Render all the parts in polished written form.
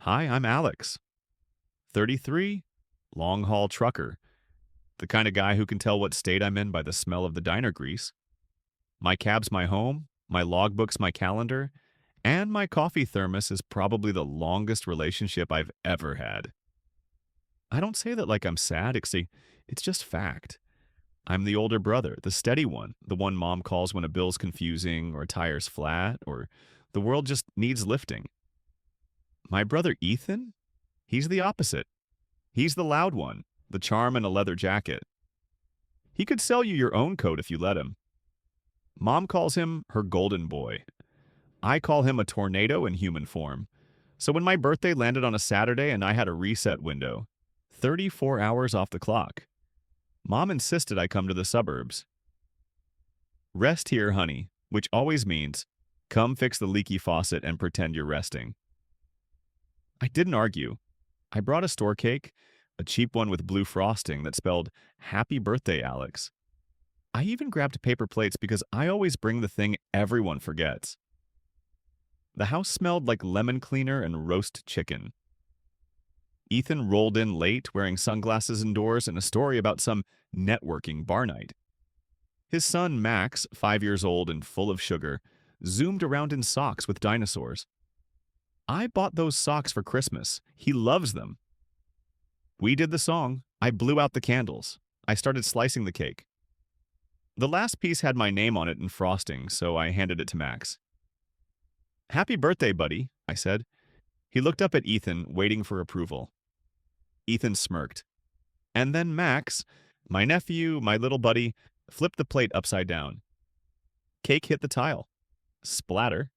Hi, I'm Alex. 33, long haul trucker. The kind of guy who can tell what state I'm in by the smell of the diner grease. My cab's my home, my logbook's my calendar, and my coffee thermos is probably the longest relationship I've ever had. I don't say that like I'm sad, it's just fact. I'm the older brother, the steady one, the one mom calls when a bill's confusing or a tire's flat or the world just needs lifting. My brother Ethan? He's the opposite. He's the loud one, the charm in a leather jacket. He could sell you your own coat if you let him. Mom calls him her golden boy. I call him a tornado in human form. So when my birthday landed on a Saturday and I had a reset window, 34 hours off the clock, Mom insisted I come to the suburbs. Rest here, honey, which always means come fix the leaky faucet and pretend you're resting. I didn't argue. I brought a store cake, a cheap one with blue frosting that spelled Happy Birthday, Alex. I even grabbed paper plates because I always bring the thing everyone forgets. The house smelled like lemon cleaner and roast chicken. Ethan rolled in late, wearing sunglasses indoors and a story about some networking bar night. His son, Max, 5 years old and full of sugar, zoomed around in socks with dinosaurs. I bought those socks for Christmas. He loves them. We did the song. I blew out the candles. I started slicing the cake. The last piece had my name on it in frosting, so I handed it to Max. Happy birthday, buddy, I said. He looked up at Ethan, waiting for approval. Ethan smirked. And then Max, my nephew, my little buddy, flipped the plate upside down. Cake hit the tile. Splatter.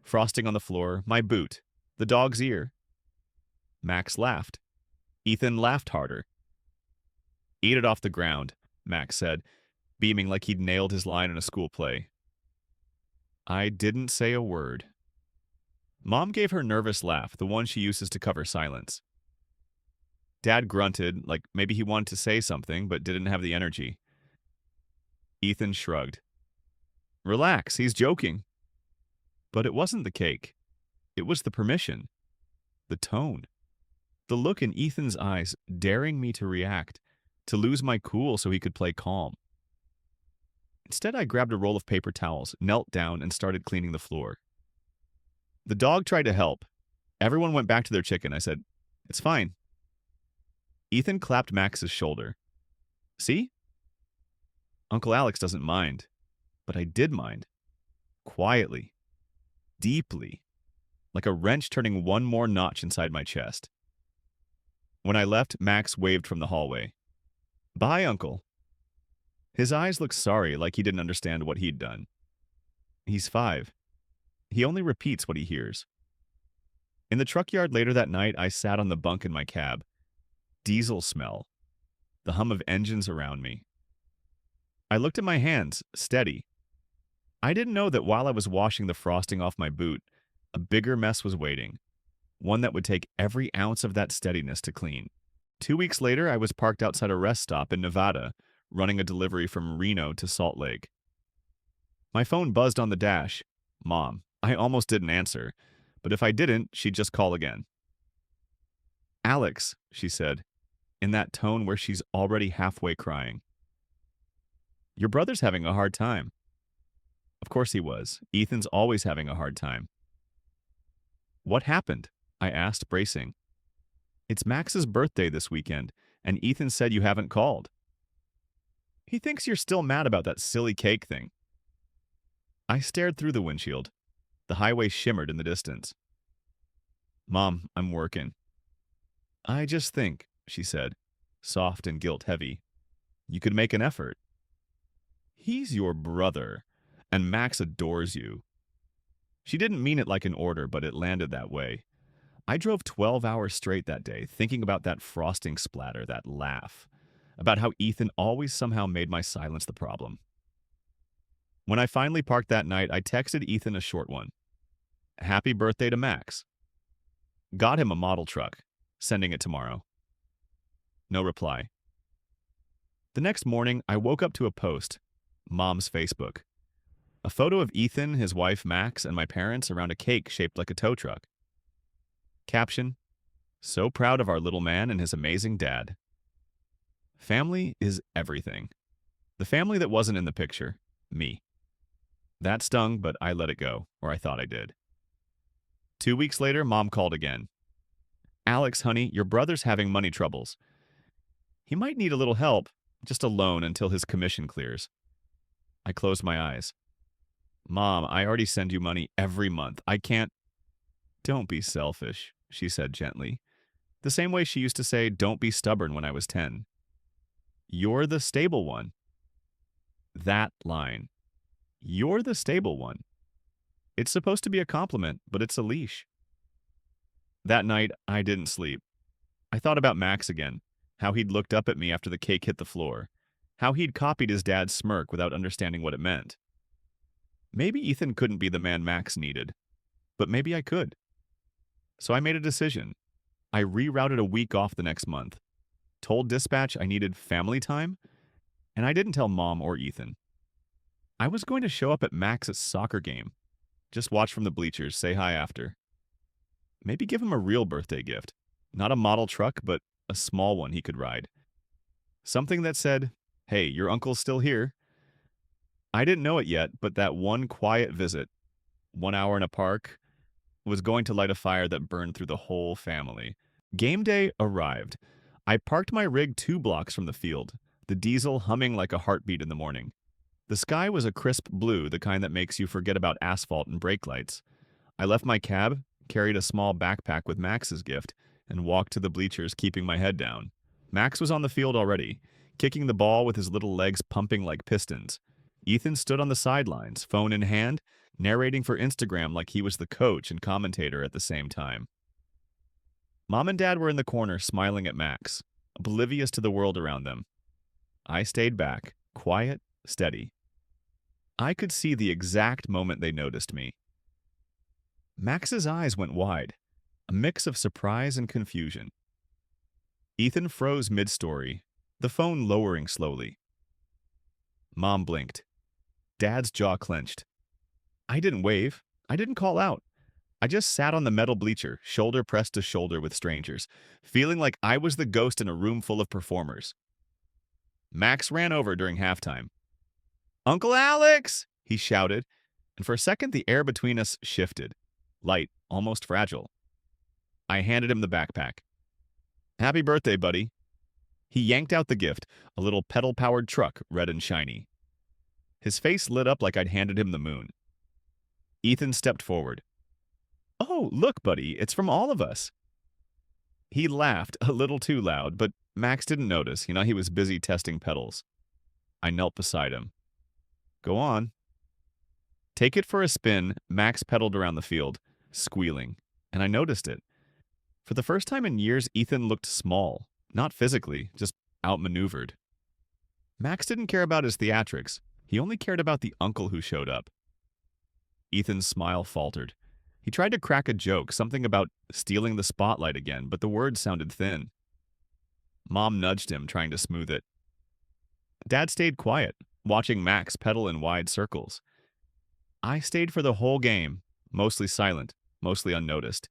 Frosting on the floor, my boot, the dog's ear. Max laughed. Ethan laughed harder. Eat it off the ground, Max said, beaming like he'd nailed his line in a school play. I didn't say a word. Mom gave her nervous laugh, the one she uses to cover silence. Dad grunted, like maybe he wanted to say something but didn't have the energy. Ethan shrugged. Relax, he's joking. But it wasn't the cake. It was the permission. The tone. The look in Ethan's eyes daring me to react, to lose my cool so he could play calm. Instead, I grabbed a roll of paper towels, knelt down, and started cleaning the floor. The dog tried to help. Everyone went back to their chicken. I said, It's fine. Ethan clapped Max's shoulder. See? Uncle Alex doesn't mind. But I did mind. Quietly. Deeply. Like a wrench turning one more notch inside my chest. When I left, Max waved from the hallway. Bye, Uncle. His eyes looked sorry, like he didn't understand what he'd done. He's 5. He only repeats what he hears. In the truck yard later that night, I sat on the bunk in my cab. Diesel smell. The hum of engines around me. I looked at my hands, steady. I didn't know that while I was washing the frosting off my boot, a bigger mess was waiting. One that would take every ounce of that steadiness to clean. 2 weeks later, I was parked outside a rest stop in Nevada, running a delivery from Reno to Salt Lake. My phone buzzed on the dash. Mom. I almost didn't answer, but if I didn't, she'd just call again. Alex, she said, in that tone where she's already halfway crying. Your brother's having a hard time. Of course he was. Ethan's always having a hard time. What happened? I asked, bracing. It's Max's birthday this weekend, and Ethan said you haven't called. He thinks you're still mad about that silly cake thing. I stared through the windshield. The highway shimmered in the distance. Mom, I'm working. I just think, she said, soft and guilt-heavy, you could make an effort. He's your brother, and Max adores you. She didn't mean it like an order, but it landed that way. I drove 12 hours straight that day, thinking about that frosting splatter, that laugh, about how Ethan always somehow made my silence the problem. When I finally parked that night, I texted Ethan a short one. Happy birthday to Max. Got him a model truck. Sending it tomorrow. No reply. The next morning, I woke up to a post. Mom's Facebook. A photo of Ethan, his wife Max, and my parents around a cake shaped like a tow truck. Caption: So proud of our little man and his amazing dad. Family is everything. The family that wasn't in the picture, me. That stung, but I let it go, or I thought I did. 2 weeks later, Mom called again. Alex, honey, your brother's having money troubles. He might need a little help, just a loan until his commission clears. I closed my eyes. Mom, I already send you money every month. I can't. Don't be selfish, she said gently. The same way she used to say, don't be stubborn when I was 10. You're the stable one. That line. You're the stable one. It's supposed to be a compliment, but it's a leash. That night, I didn't sleep. I thought about Max again, how he'd looked up at me after the cake hit the floor, how he'd copied his dad's smirk without understanding what it meant. Maybe Ethan couldn't be the man Max needed, but maybe I could. So I made a decision. I rerouted a week off the next month, told dispatch I needed family time, and I didn't tell Mom or Ethan. I was going to show up at Max's soccer game, just watch from the bleachers, say hi after. Maybe give him a real birthday gift. Not a model truck, but a small one he could ride. Something that said, hey, your uncle's still here. I didn't know it yet, but that one quiet visit, 1 hour in a park, was going to light a fire that burned through the whole family. Game day arrived. I parked my rig 2 blocks from the field, the diesel humming like a heartbeat in the morning. The sky was a crisp blue, the kind that makes you forget about asphalt and brake lights. I left my cab, carried a small backpack with Max's gift, and walked to the bleachers, keeping my head down. Max was on the field already, kicking the ball with his little legs pumping like pistons. Ethan stood on the sidelines, phone in hand, narrating for Instagram like he was the coach and commentator at the same time. Mom and Dad were in the corner smiling at Max, oblivious to the world around them. I stayed back, quiet, steady. I could see the exact moment they noticed me. Max's eyes went wide, a mix of surprise and confusion. Ethan froze mid-story, the phone lowering slowly. Mom blinked. Dad's jaw clenched. I didn't wave. I didn't call out. I just sat on the metal bleacher, shoulder pressed to shoulder with strangers, feeling like I was the ghost in a room full of performers. Max ran over during halftime. Uncle Alex! He shouted, and for a second the air between us shifted, light, almost fragile. I handed him the backpack. Happy birthday, buddy. He yanked out the gift, a little pedal-powered truck, red and shiny. His face lit up like I'd handed him the moon. Ethan stepped forward. Oh, look, buddy, it's from all of us. He laughed, a little too loud, but Max didn't notice. He was busy testing pedals. I knelt beside him. Go on. Take it for a spin, Max pedaled around the field, squealing, and I noticed it. For the first time in years, Ethan looked small, not physically, just outmaneuvered. Max didn't care about his theatrics. He only cared about the uncle who showed up. Ethan's smile faltered. He tried to crack a joke, something about stealing the spotlight again, but the words sounded thin. Mom nudged him, trying to smooth it. Dad stayed quiet, watching Max pedal in wide circles. I stayed for the whole game, mostly silent, mostly unnoticed.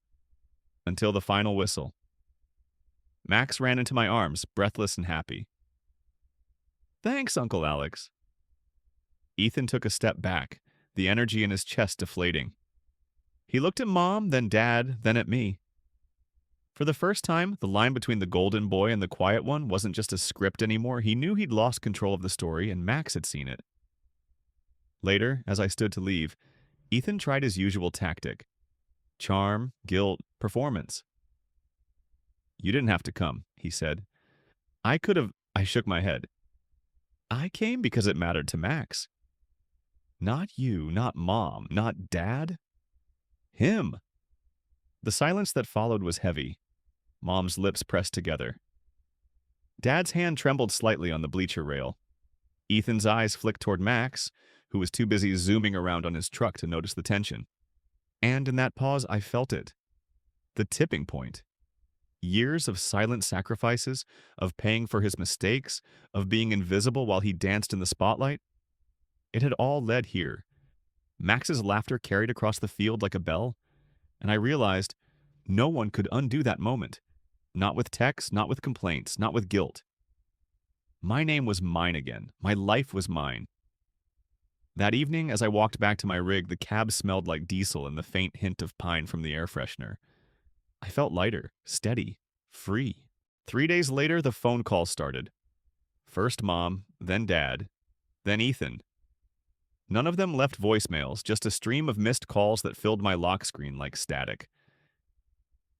Until the final whistle. Max ran into my arms, breathless and happy. Thanks, Uncle Alex. Ethan took a step back, the energy in his chest deflating. He looked at Mom, then Dad, then at me. For the first time, the line between the golden boy and the quiet one wasn't just a script anymore. He knew he'd lost control of the story, and Max had seen it. Later, as I stood to leave, Ethan tried his usual tactic. Charm, guilt, performance. You didn't have to come, he said. I shook my head. I came because it mattered to Max. Not you, not Mom, not Dad. Him. The silence that followed was heavy. Mom's lips pressed together. Dad's hand trembled slightly on the bleacher rail. Ethan's eyes flicked toward Max, who was too busy zooming around on his truck to notice the tension. And in that pause, I felt it. The tipping point. Years of silent sacrifices, of paying for his mistakes, of being invisible while he danced in the spotlight. It had all led here. Max's laughter carried across the field like a bell, and I realized No one could undo that moment. Not with texts, not with complaints, not with guilt. My name was mine again. My life was mine. That evening, as I walked back to my rig, the cab smelled like diesel and the faint hint of pine from the air freshener. I felt lighter, steady, free. 3 days later, the phone call started. First Mom, then Dad, then Ethan. None of them left voicemails, just a stream of missed calls that filled my lock screen like static.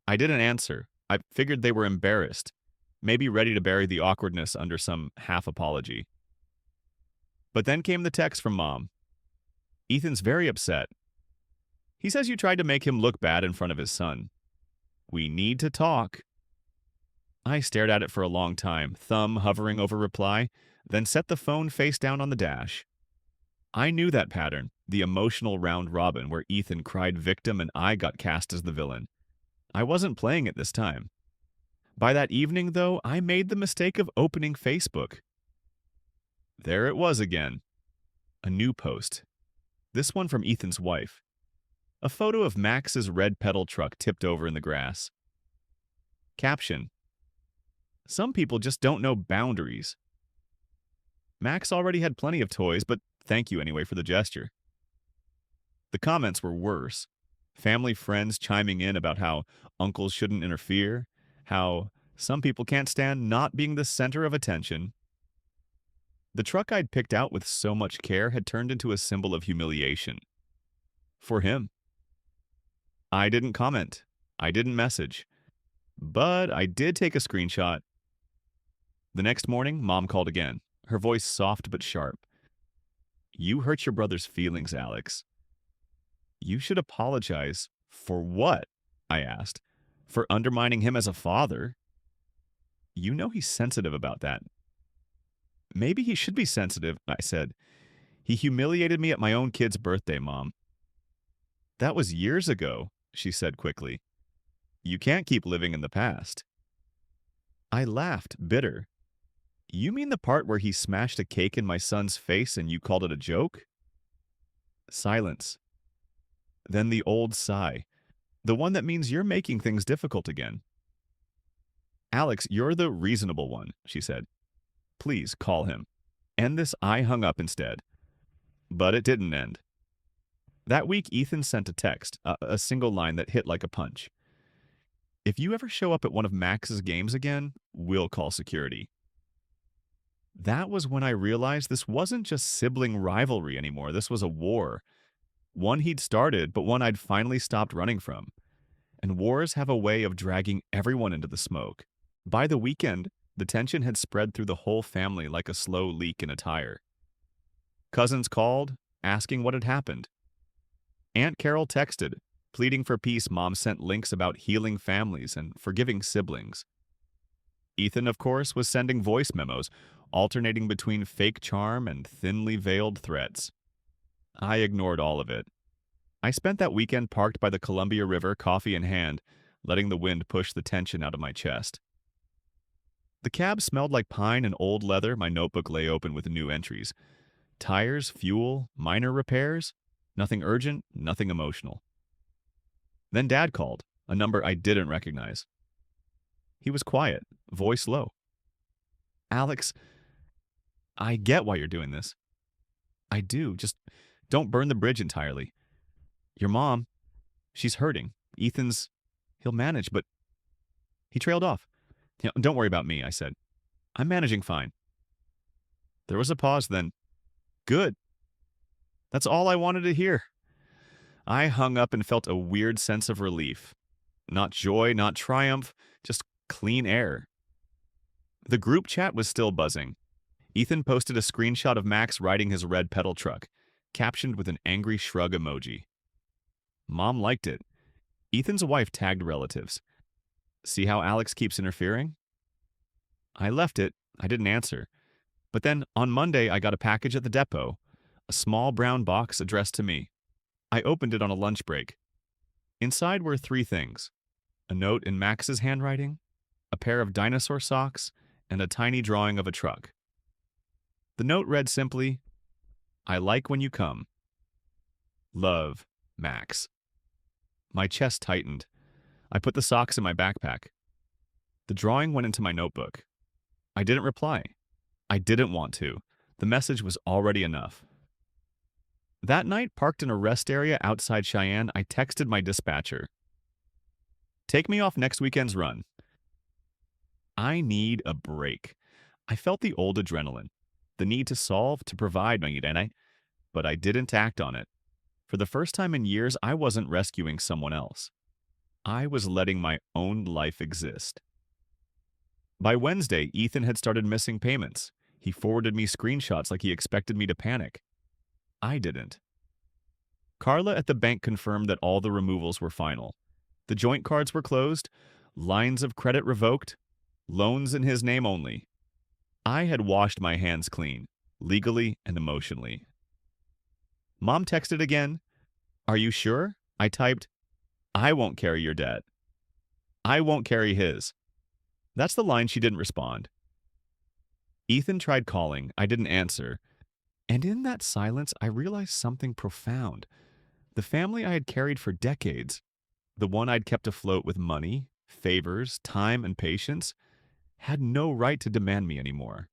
I didn't answer. I figured they were embarrassed, maybe ready to bury the awkwardness under some half apology. But then came the text from Mom. Ethan's very upset. He says you tried to make him look bad in front of his son. We need to talk. I stared at it for a long time, thumb hovering over reply, then set the phone face down on the dash. I knew that pattern, the emotional round robin where Ethan cried victim and I got cast as the villain. I wasn't playing it this time. By that evening, though, I made the mistake of opening Facebook. There it was again. A new post. This one from Ethan's wife. A photo of Max's red pedal truck tipped over in the grass. Caption. Some people just don't know boundaries. Max already had plenty of toys, but thank you anyway for the gesture. The comments were worse. Family friends chiming in about how uncles shouldn't interfere, how some people can't stand not being the center of attention. The truck I'd picked out with so much care had turned into a symbol of humiliation. For him. I didn't comment. I didn't message. But I did take a screenshot. The next morning, Mom called again, her voice soft but sharp. You hurt your brother's feelings, Alex. You should apologize. For what? I asked. For undermining him as a father. You know he's sensitive about that. Maybe he should be sensitive, I said. He humiliated me at my own kid's birthday, Mom. That was years ago, she said quickly. You can't keep living in the past. I laughed, bitter. You mean the part where he smashed a cake in my son's face and you called it a joke? Silence. Then the old sigh, the one that means you're making things difficult again. Alex, you're the reasonable one, she said. Please call him. And this I hung up instead. But it didn't end. That week, Ethan sent a text, a single line that hit like a punch. If you ever show up at one of Max's games again, we'll call security. That was when I realized this wasn't just sibling rivalry anymore. This was a war. One he'd started, but one I'd finally stopped running from. And wars have a way of dragging everyone into the smoke. By the weekend, the tension had spread through the whole family like a slow leak in a tire. Cousins called, asking what had happened. Aunt Carol texted, pleading for peace. Mom sent links about healing families and forgiving siblings. Ethan, of course, was sending voice memos, alternating between fake charm and thinly veiled threats. I ignored all of it. I spent that weekend parked by the Columbia River, coffee in hand, letting the wind push the tension out of my chest. The cab smelled like pine and old leather. My notebook lay open with new entries. Tires, fuel, minor repairs. Nothing urgent, nothing emotional. Then Dad called, a number I didn't recognize. He was quiet, voice low. Alex, I get why you're doing this. I do, just don't burn the bridge entirely. Your mom, she's hurting. He'll manage, but... He trailed off. Don't worry about me, I said. I'm managing fine. There was a pause then. Good. That's all I wanted to hear. I hung up and felt a weird sense of relief. Not joy, not triumph, just clean air. The group chat was still buzzing. Ethan posted a screenshot of Max riding his red pedal truck, captioned with an angry shrug emoji. Mom liked it. Ethan's wife tagged relatives. See how Alex keeps interfering? I left it. I didn't answer. But then on Monday, I got a package at the depot, a small brown box addressed to me. I opened it on a lunch break. Inside were 3 things: a note in Max's handwriting, a pair of dinosaur socks, and a tiny drawing of a truck. The note read simply, I like when you come. Love, Max. My chest tightened. I put the socks in my backpack. The drawing went into my notebook. I didn't reply. I didn't want to. The message was already enough. That night, parked in a rest area outside Cheyenne, I texted my dispatcher. Take me off next weekend's run. I need a break. I felt the old adrenaline, the need to solve, to provide, but I didn't act on it. For the first time in years, I wasn't rescuing someone else. I was letting my own life exist. By Wednesday, Ethan had started missing payments. He forwarded me screenshots like he expected me to panic. I didn't. Carla at the bank confirmed that all the removals were final. The joint cards were closed, lines of credit revoked, loans in his name only. I had washed my hands clean, legally and emotionally. Mom texted again. Are you sure? I typed, I won't carry your debt. I won't carry his. That's the line. She didn't respond. Ethan tried calling. I didn't answer. And in that silence, I realized something profound. The family I had carried for decades, the one I'd kept afloat with money, favors, time, and patience, had no right to demand me anymore.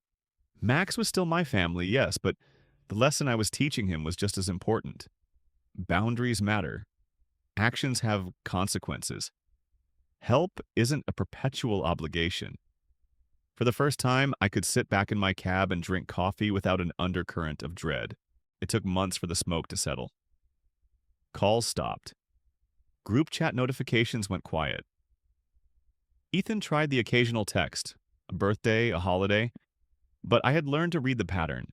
Max was still my family, yes, but the lesson I was teaching him was just as important. Boundaries matter. Actions have consequences. Help isn't a perpetual obligation. For the first time, I could sit back in my cab and drink coffee without an undercurrent of dread. It took months for the smoke to settle. Calls stopped. Group chat notifications went quiet. Ethan tried the occasional text, a birthday, a holiday, but I had learned to read the pattern.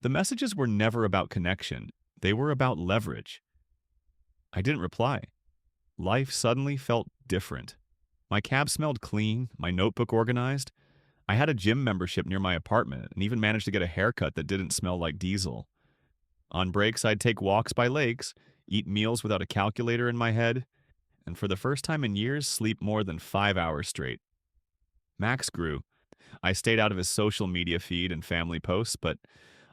The messages were never about connection. They were about leverage. I didn't reply. Life suddenly felt different. My cab smelled clean, my notebook organized. I had a gym membership near my apartment and even managed to get a haircut that didn't smell like diesel. On breaks, I'd take walks by lakes, eat meals without a calculator in my head, and for the first time in years, sleep more than 5 hours straight. Max grew. I stayed out of his social media feed and family posts, but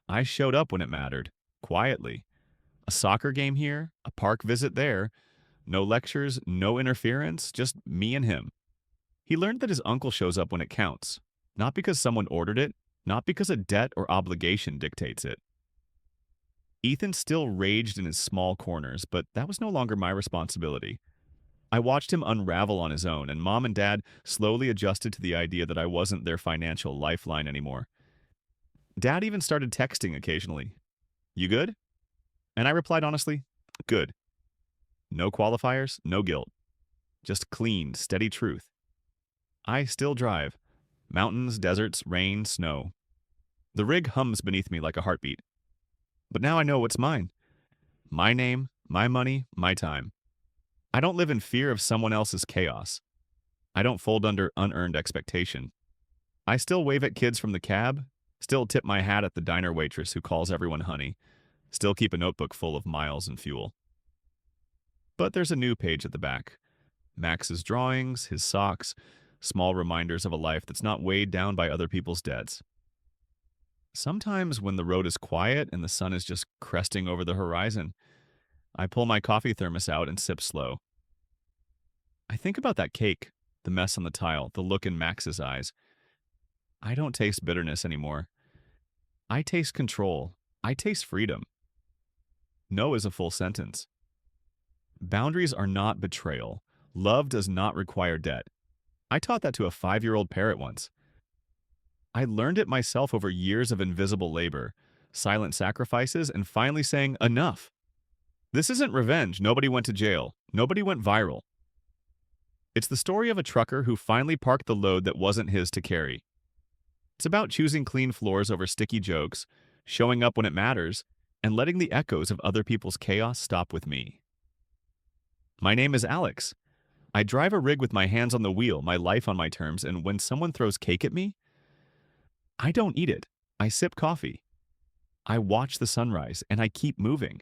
I showed up when it mattered, quietly. A soccer game here, a park visit there. No lectures, no interference, just me and him. He learned that his uncle shows up when it counts, not because someone ordered it, not because a debt or obligation dictates it. Ethan still raged in his small corners, but that was no longer my responsibility. I watched him unravel on his own, and Mom and Dad slowly adjusted to the idea that I wasn't their financial lifeline anymore. Dad even started texting occasionally. You good? And I replied honestly, good. No qualifiers, no guilt. Just clean, steady truth. I still drive. Mountains, deserts, rain, snow. The rig hums beneath me like a heartbeat. But now I know what's mine. My name, my money, my time. I don't live in fear of someone else's chaos. I don't fold under unearned expectation. I still wave at kids from the cab, still tip my hat at the diner waitress who calls everyone honey, still keep a notebook full of miles and fuel. But there's a new page at the back. Max's drawings, his socks, small reminders of a life that's not weighed down by other people's debts. Sometimes when the road is quiet and the sun is just cresting over the horizon, I pull my coffee thermos out and sip slow. I think about that cake, the mess on the tile, the look in Max's eyes. I don't taste bitterness anymore. I taste control. I taste freedom. No is a full sentence. Boundaries are not betrayal. Love does not require debt. I taught that to a 5-year-old parrot once. I learned it myself over years of invisible labor, silent sacrifices, and finally saying, enough. This isn't revenge. Nobody went to jail. Nobody went viral. It's the story of a trucker who finally parked the load that wasn't his to carry. It's about choosing clean floors over sticky jokes, showing up when it matters, and letting the echoes of other people's chaos stop with me. My name is Alex. I drive a rig with my hands on the wheel, my life on my terms, and when someone throws cake at me, I don't eat it. I sip coffee. I watch the sunrise, and I keep moving.